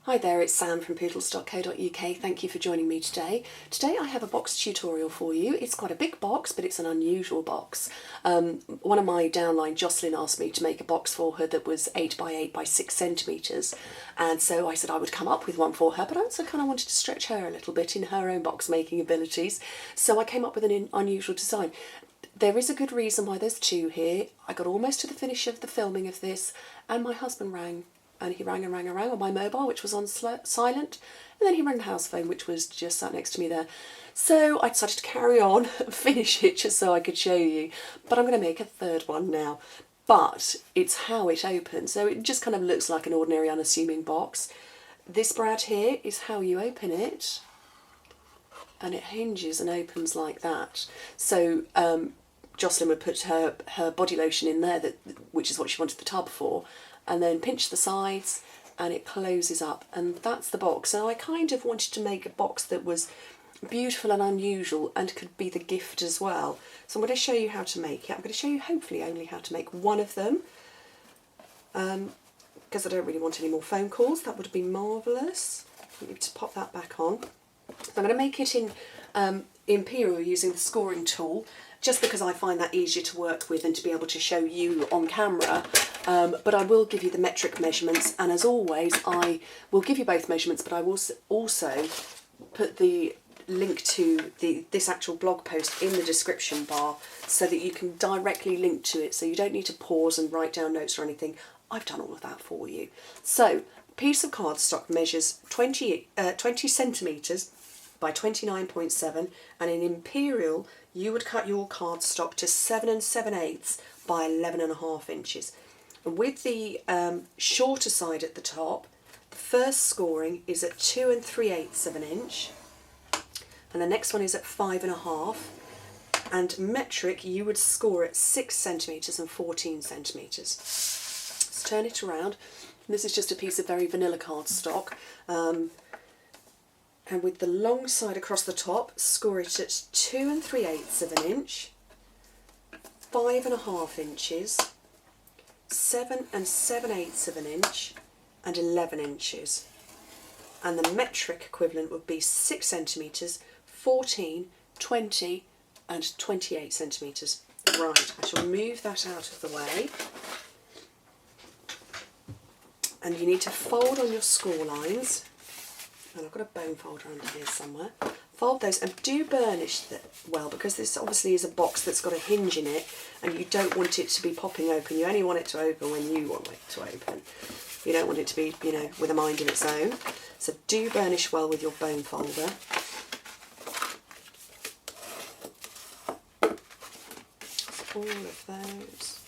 Hi there, it's Sam from Pootles.co.uk. Thank you for joining me today. Today I have a box tutorial for you. It's quite a big box, but it's an unusual box. One of my downline, Jocelyn, asked me to make a box for her that was 8 by 8 by 6 centimetres, and so I said I would come up with one for her, but I also kind of wanted to stretch her a little bit in her own box making abilities, so I came up with an unusual design. There is a good reason why there's two here. I got almost to the finish of the filming of this, and my husband rang. And he rang and rang and rang on my mobile, which was on silent, and then he rang the house phone, which was just sat next to me there. So I decided to carry on and finish it just so I could show you. But I'm going to make a third one now. But it's how it opens, so it just kind of looks like an ordinary unassuming box. This brad here is how you open it, and it hinges and opens like that. So Jocelyn would put her body lotion in there, which is what she wanted the tub for, and then pinch the sides and it closes up, and that's the box. And I kind of wanted to make a box that was beautiful and unusual and could be the gift as well. So I'm going to show you how to make it. I'm going to show you hopefully only how to make one of them, because I don't really want any more phone calls. That would be marvellous. I need to pop that back on. So I'm going to make it in Imperial using the scoring tool, just because I find that easier to work with and to be able to show you on camera. But I will give you the metric measurements, and as always I will give you both measurements, but I will also put the link to this actual blog post in the description bar so that you can directly link to it, so you don't need to pause and write down notes or anything. I've done all of that for you. So a piece of cardstock measures 20 centimetres by 29.7, and in Imperial you would cut your cardstock to 7 7/8 by 11.5 inches. And with the shorter side at the top, the first scoring is at 2 3/8 of an inch, and the next one is at 5.5, and metric you would score at 6 centimetres and 14 centimetres. Let's turn it around. This is just a piece of very vanilla cardstock. And with the long side across the top, score it at 2 3/8 of an inch, 5.5 inches, 7 7/8 of an inch, and 11 inches. And the metric equivalent would be 6 centimetres, 14, 20 and 28 centimetres. Right, I shall move that out of the way. And you need to fold on your score lines. And I've got a bone folder under here somewhere. Fold those and do burnish them well, because this obviously is a box that's got a hinge in it and you don't want it to be popping open. You only want it to open when you want it to open. You don't want it to be, you know, with a mind of its own. So do burnish well with your bone folder. So all of those.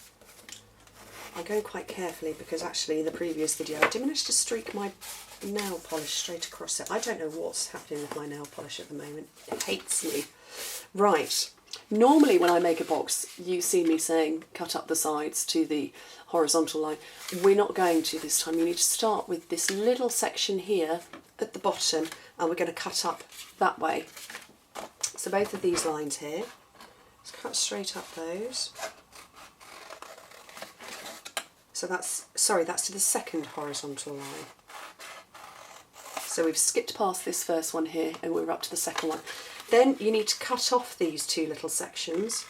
I'm going quite carefully because actually in the previous video I did manage to streak my nail polish straight across it. I don't know what's happening with my nail polish at the moment. It hates me. Right, normally when I make a box you see me saying cut up the sides to the horizontal line. We're not going to this time. You need to start with this little section here at the bottom, and we're going to cut up that way. So both of these lines here, let's cut straight up those. So that's to the second horizontal line. So we've skipped past this first one here and we're up to the second one. Then you need to cut off these two little sections.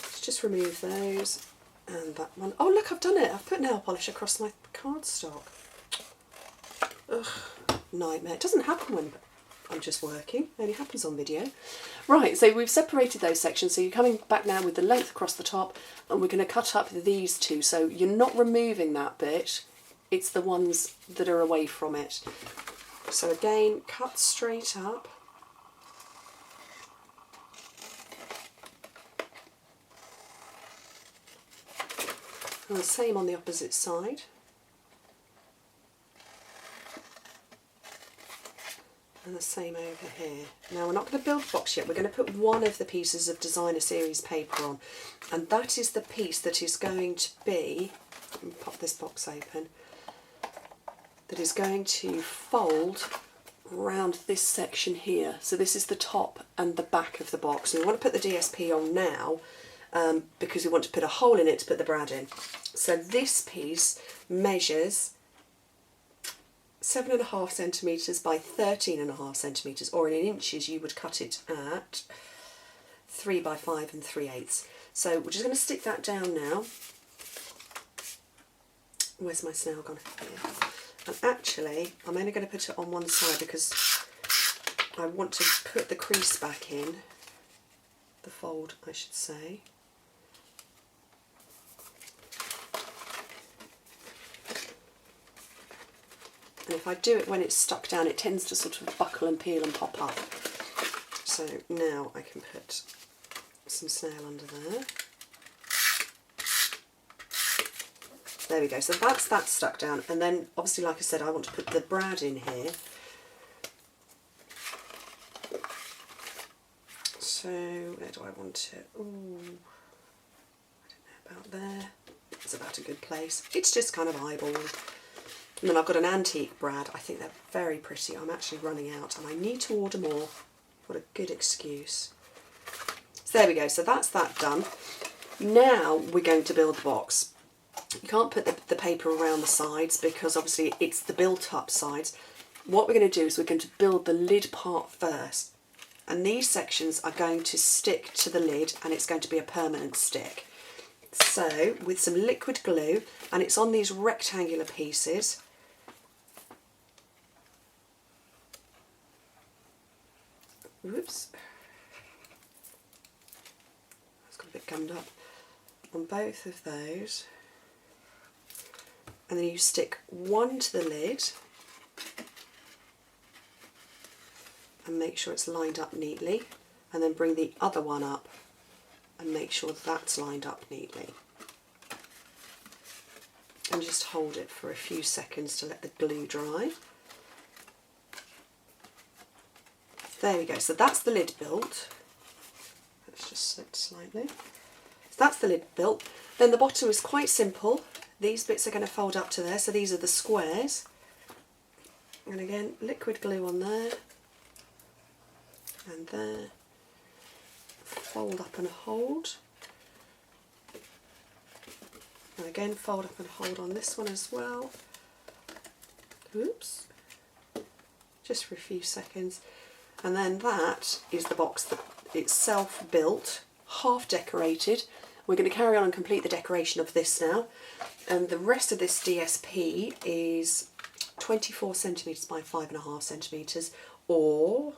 Let's just remove those, and that one. Oh look, I've done it. I've put nail polish across my cardstock. Ugh, nightmare. It doesn't happen when I'm just working, it only happens on video. Right, so we've separated those sections, so you're coming back now with the length across the top, and we're going to cut up these two, so you're not removing that bit. It's the ones that are away from it. So again, cut straight up. And the same on the opposite side. And the same over here. Now we're not going to build the box yet, we're going to put one of the pieces of designer series paper on, and that is the piece that is going to be, let me pop this box open, that is going to fold around this section here. So this is the top and the back of the box. And we want to put the DSP on now because we want to put a hole in it to put the brad in. So this piece measures 7.5 centimetres by 13.5 centimetres, or in inches you would cut it at 3 by 5 3/8. So we're just going to stick that down now. Where's my snail gone? Here. And actually, I'm only going to put it on one side because I want to put the crease back in, the fold I should say. And if I do it when it's stuck down, it tends to sort of buckle and peel and pop up. So now I can put some snail under there. There we go, so that's that stuck down. And then obviously, like I said, I want to put the brad in here. So where do I want it? Ooh, I don't know about there. It's about a good place. It's just kind of eyeballed. And then I've got an antique brad. I think they're very pretty. I'm actually running out and I need to order more. What a good excuse. So there we go. So that's that done. Now we're going to build the box. You can't put the paper around the sides because obviously it's the built up sides. What we're going to do is we're going to build the lid part first. And these sections are going to stick to the lid and it's going to be a permanent stick. So with some liquid glue, and it's on these rectangular pieces. Whoops, it's got a bit gummed up. On both of those, and then you stick one to the lid and make sure it's lined up neatly, and then bring the other one up and make sure that's lined up neatly. And just hold it for a few seconds to let the glue dry. There we go, so that's the lid built. Let's just slip slightly. So that's the lid built. Then the bottom is quite simple. These bits are going to fold up to there, so these are the squares. And again, liquid glue on there and there. Fold up and hold. And again, fold up and hold on this one as well. Oops. Just for a few seconds. And then that is the box that it's self-built, half decorated. We're going to carry on and complete the decoration of this now. And the rest of this DSP is 24 centimetres by 5.5 centimetres, or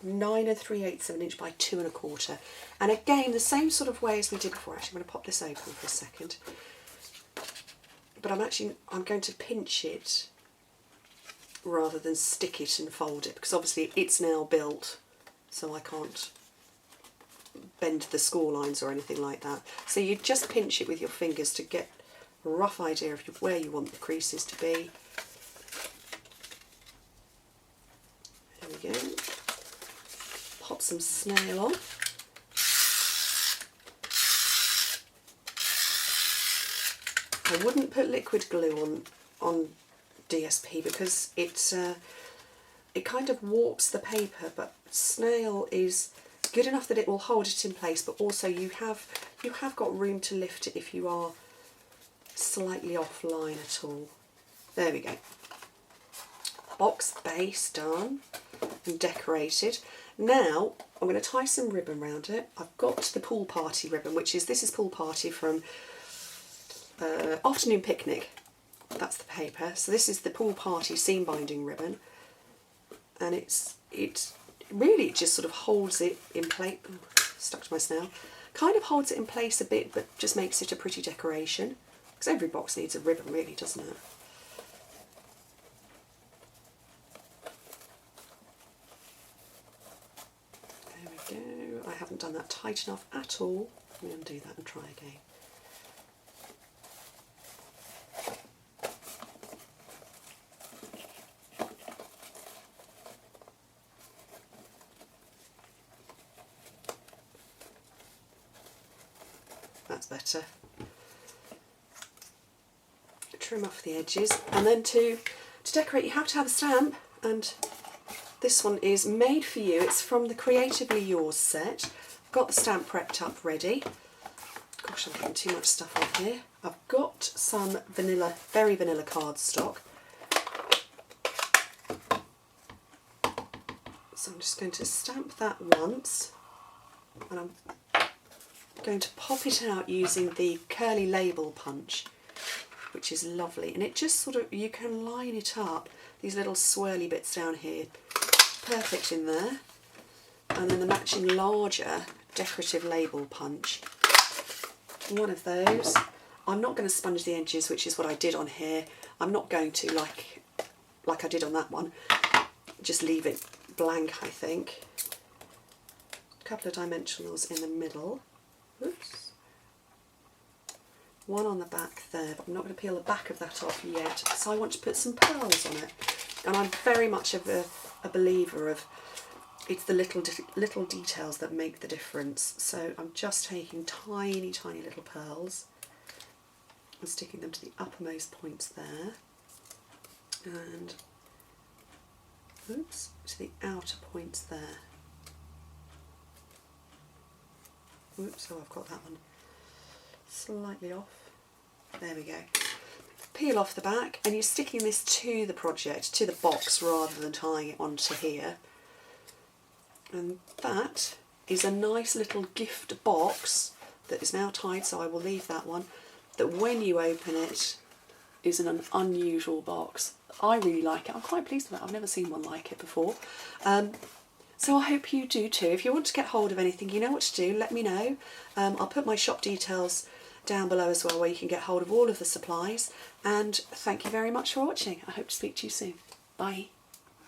9 3/8 of an inch by 2 1/4. And again, the same sort of way as we did before. Actually, I'm going to pop this open for a second. But I'm going to pinch it rather than stick it and fold it, because obviously it's now built, so I can't bend the score lines or anything like that. So you just pinch it with your fingers to get a rough idea of where you want the creases to be. There we go. Pop some snail on. I wouldn't put liquid glue on DSP because it kind of warps the paper, but snail is good enough that it will hold it in place, but also you have got room to lift it if you are slightly offline at all. There we go. Box base done and decorated. Now I'm going to tie some ribbon around it. I've got the pool party ribbon, this is pool party from Afternoon Picnic. That's the paper. So this is the pool party seam binding ribbon, and it really just sort of holds it in place. Stuck to my snail. Kind of holds it in place a bit, but just makes it a pretty decoration. Because every box needs a ribbon, really, doesn't it? There we go. I haven't done that tight enough at all. Let me undo that and try again. That's better. Trim off the edges, and then to decorate you have to have a stamp, and this one is made for you. It's from the Creatively Yours set. Got the stamp prepped up ready. Gosh, I'm getting too much stuff on here. I've got some very vanilla cardstock. So I'm just going to stamp that once, and I'm going to pop it out using the curly label punch, which is lovely, and it just sort of, you can line it up, these little swirly bits down here, perfect in there, and then the matching larger decorative label punch, one of those. I'm not going to sponge the edges, which is what I did on here. I'm not going to like I did on that one, just leave it blank, I think. A couple of dimensionals in the middle. Oops. One on the back there, but I'm not going to peel the back of that off yet because I want to put some pearls on it. And I'm very much of a believer of it's the little details that make the difference. So I'm just taking tiny, tiny little pearls and sticking them to the uppermost points there, and oops, to the outer points there. Oops, oh, I've got that one slightly off. There we go. Peel off the back, and you're sticking this to the project, to the box, rather than tying it onto here. And that is a nice little gift box that is now tied, so I will leave that one, that when you open it is an unusual box. I really like it. I'm quite pleased with it. I've never seen one like it before. So I hope you do too. If you want to get hold of anything, you know what to do, let me know. I'll put my shop details down below as well, where you can get hold of all of the supplies. And thank you very much for watching. I hope to speak to you soon. Bye.